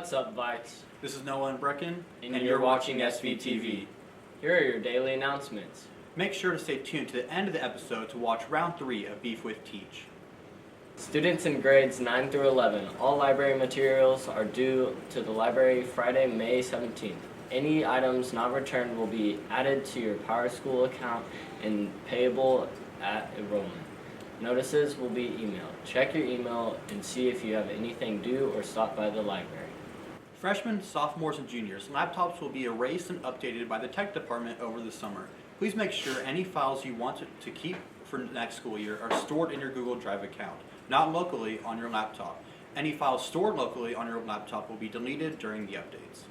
What's up, Vikes? This is Noah and Breckan, And you're watching SVTV. Here are your daily announcements. Make sure to stay tuned to the end of the episode to watch round 3 of Beef with Teach. Students in grades 9 through 11, all library materials are due to the library Friday, May 17th. Any items not returned will be added to your PowerSchool account and payable at enrollment. Notices will be emailed. Check your email and see if you have anything due or stop by the library. Freshmen, sophomores, and juniors, laptops will be erased and updated by the tech department over the summer. Please make sure any files you want to keep for next school year are stored in your Google Drive account, not locally on your laptop. Any files stored locally on your laptop will be deleted during the updates.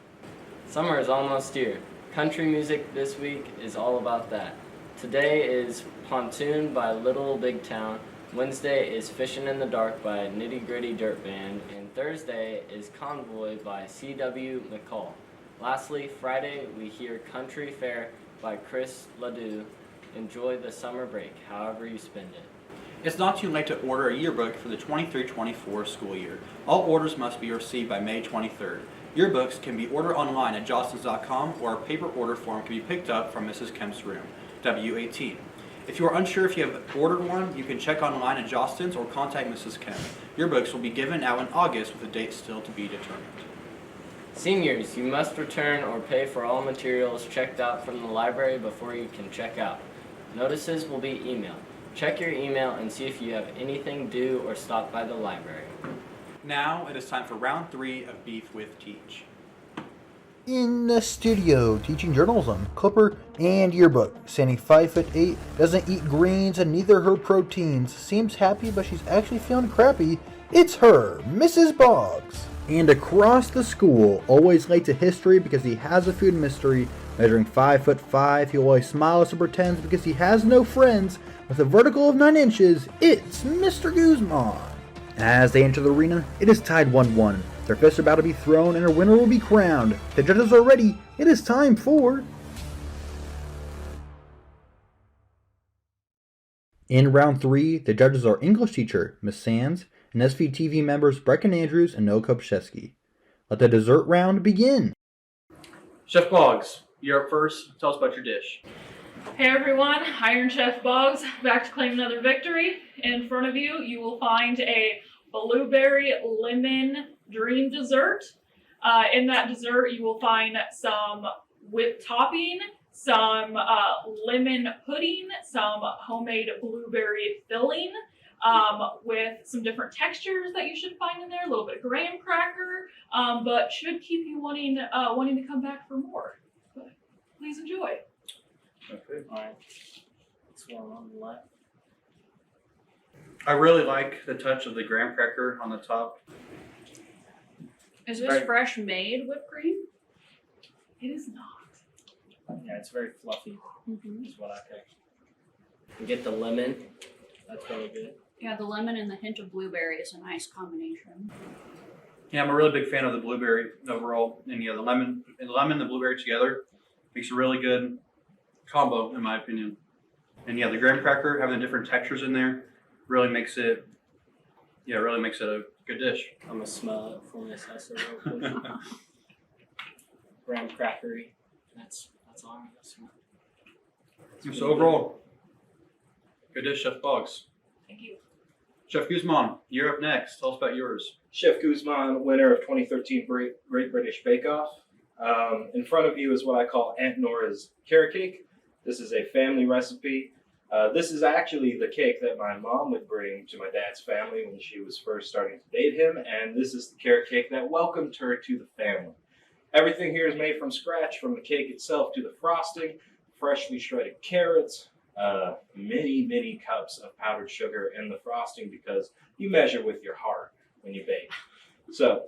Summer is almost here. Country music this week is all about that. Today is Pontoon by Little Big Town. Wednesday is Fishin' in the Dark by Nitty Gritty Dirt Band. And Thursday is Convoy by C.W. McCall. Lastly, Friday we hear Country Fair by Chris Ledoux. Enjoy the summer break, however you spend it. It's not too late to order a yearbook for the 23-24 school year. All orders must be received by May 23rd. Yearbooks can be ordered online at jostens.com, or a paper order form can be picked up from Mrs. Kemp's room, W18. If you are unsure if you have ordered one, you can check online at Jostens or contact Mrs. Kemp. Yearbooks will be given out in August with a date still to be determined. Seniors, you must return or pay for all materials checked out from the library before you can check out. Notices will be emailed. Check your email and see if you have anything due or stop by the library. Now it is time for round 3 of Beef with Teach. In the studio, teaching journalism, Clipper, and yearbook. Standing 5'8", doesn't eat greens and neither her proteins. Seems happy, but she's actually feeling crappy. It's her, Mrs. Boggs. And across the school, always late to history because he has a food mystery. Measuring 5'5", he always smiles and pretends because he has no friends. With a vertical of 9 inches, it's Mr. Guzman. As they enter the arena, it is tied 1-1. Their fists are about to be thrown and a winner will be crowned. The judges are ready. It is time for... In round 3, the judges are English teacher Miss Sands and SVTV members Breckan Andrews and Noah Kobuszewski. Let the dessert round begin. Chef Boggs, you're up first. Tell us about your dish. Hey everyone, Iron Chef Boggs, back to claim another victory. In front of you, you will find a blueberry lemon dream dessert. In that dessert, you will find some whipped topping, some lemon pudding, some homemade blueberry filling, with some different textures that you should find in there, a little bit of graham cracker, but should keep you wanting to come back for more. But please enjoy. Okay, alright. This one on the left. I really like the touch of the graham cracker on the top. Is this fresh made whipped cream? It is not. Yeah, it's very fluffy, is what I think. You get the lemon. That's really good. Yeah, the lemon and the hint of blueberry is a nice combination. Yeah, I'm a really big fan of the blueberry overall. And yeah, the lemon and the blueberry together makes a really good combo, in my opinion. And yeah, the graham cracker, having the different textures in there, really makes it a good dish. I'm gonna smell it for my sister real quick. Graham crackery. That's all I'm gonna smell. So overall, good dish, Chef Boggs. Thank you. Chef Guzman, you're up next. Tell us about yours. Chef Guzman, winner of 2013 Great British Bake Off. In front of you is what I call Aunt Nora's carrot cake. This is a family recipe. This is actually the cake that my mom would bring to my dad's family when she was first starting to date him, and this is the carrot cake that welcomed her to the family. Everything here is made from scratch, from the cake itself to the frosting, freshly shredded carrots, many cups of powdered sugar in the frosting because you measure with your heart when you bake. So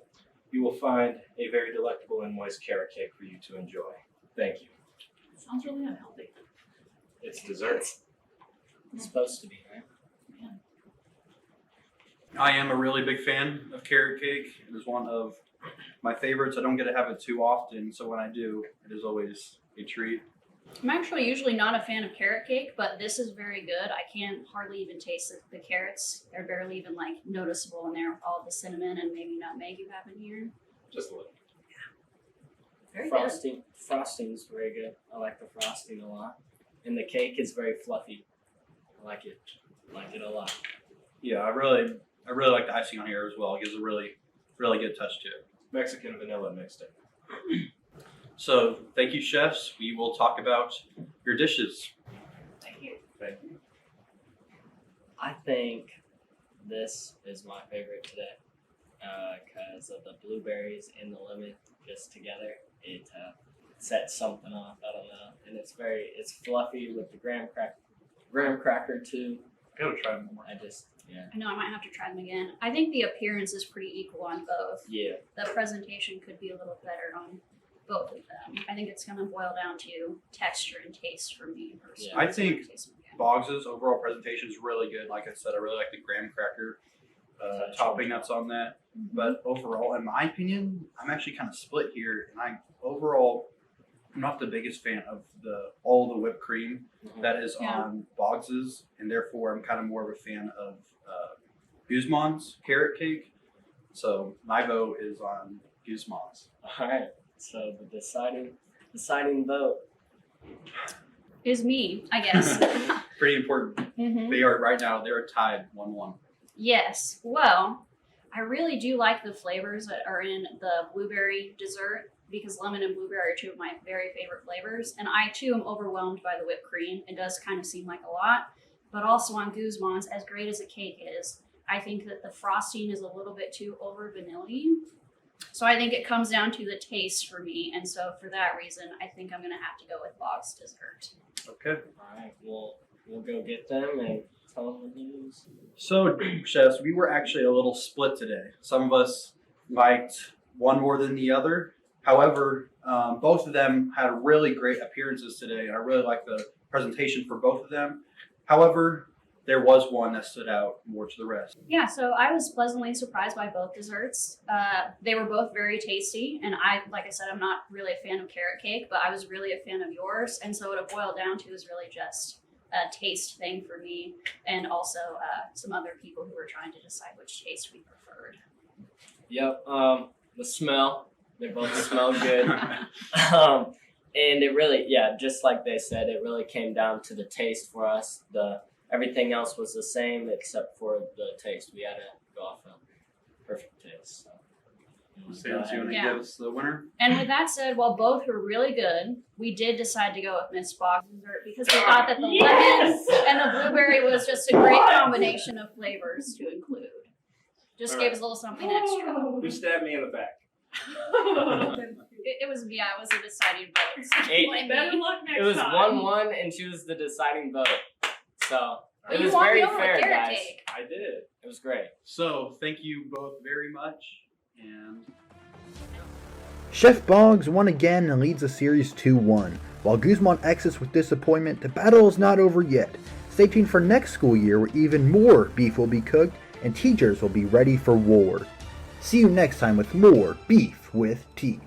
you will find a very delectable and moist carrot cake for you to enjoy. Thank you. Sounds really unhealthy. It's dessert. It's supposed to be, right? Yeah. I am a really big fan of carrot cake. It is one of my favorites. I don't get to have it too often, so when I do, it is always a treat. I'm actually usually not a fan of carrot cake, but this is very good. I can't hardly even taste the carrots. They're barely even like noticeable in there with all the cinnamon and maybe nutmeg you have in here. Just a little. Very good. Frosting's very good. I like the frosting a lot. And the cake is very fluffy. I like it. I like it a lot. Yeah, I really like the icing on here as well. It gives a really good touch to it. Mexican vanilla mixed in. So thank you, chefs. We will talk about your dishes. Thank you. Thank you. I think this is my favorite today because of the blueberries and the lemon just together. It sets something off. I don't know, and it's fluffy with the graham cracker too. Gotta try more. I know I might have to try them again. I think the appearance is pretty equal on both. Yeah. The presentation could be a little better on both of them. I think it's going to boil down to texture and taste for me personally. I think Boggs's overall presentation is really good. Like I said, I really like the graham cracker topping that's on that. But overall, in my opinion, I'm actually kind of split here. And I'm not the biggest fan of all the whipped cream that is on Boggs's, and therefore I'm kind of more of a fan of Guzman's carrot cake. So my vote is on Guzman's. All right. So the deciding vote is me, I guess. Pretty important. They are tied 1-1. Yes. Well, I really do like the flavors that are in the blueberry dessert because lemon and blueberry are two of my very favorite flavors. And I too am overwhelmed by the whipped cream. It does kind of seem like a lot. But also on Guzman's, as great as a cake is, I think that the frosting is a little bit too over vanilla-y. So I think it comes down to the taste for me. And so for that reason, I think I'm going to have to go with Boggs dessert. Okay. All right, we'll go get them and tell them the news. So, chefs, we were actually a little split today. Some of us liked one more than the other. However, both of them had really great appearances today, and I really liked the presentation for both of them. However, there was one that stood out more to the rest. Yeah, so I was pleasantly surprised by both desserts. They were both very tasty, and like I said, I'm not really a fan of carrot cake, but I was really a fan of yours, and so what it boiled down to is really just a taste thing for me, and also some other people who were trying to decide which taste we preferred. Yep. The smell. They both smell good. And it really, just like they said, it really came down to the taste for us. Everything else was the same except for the taste. We had to go off of perfect taste. So. So you want to give us the winner? And with that said, while both were really good, we did decide to go with Miss Boggs dessert because we thought that the lemon and the blueberry was just a great combination of flavors to include. Just gave us a little something extra. Who stabbed me in the back? It was me. I was a deciding vote. So Better luck next time. It was 1-1, and she was the deciding vote. So it was won very me over with fair, carrot guys. cake. I did. It was great. So, thank you both very much. And Chef Boggs won again and leads the series 2-1. While Guzman exits with disappointment, the battle is not over yet. Stay tuned for next school year where even more beef will be cooked and teachers will be ready for war. See you next time with more Beef with Teach.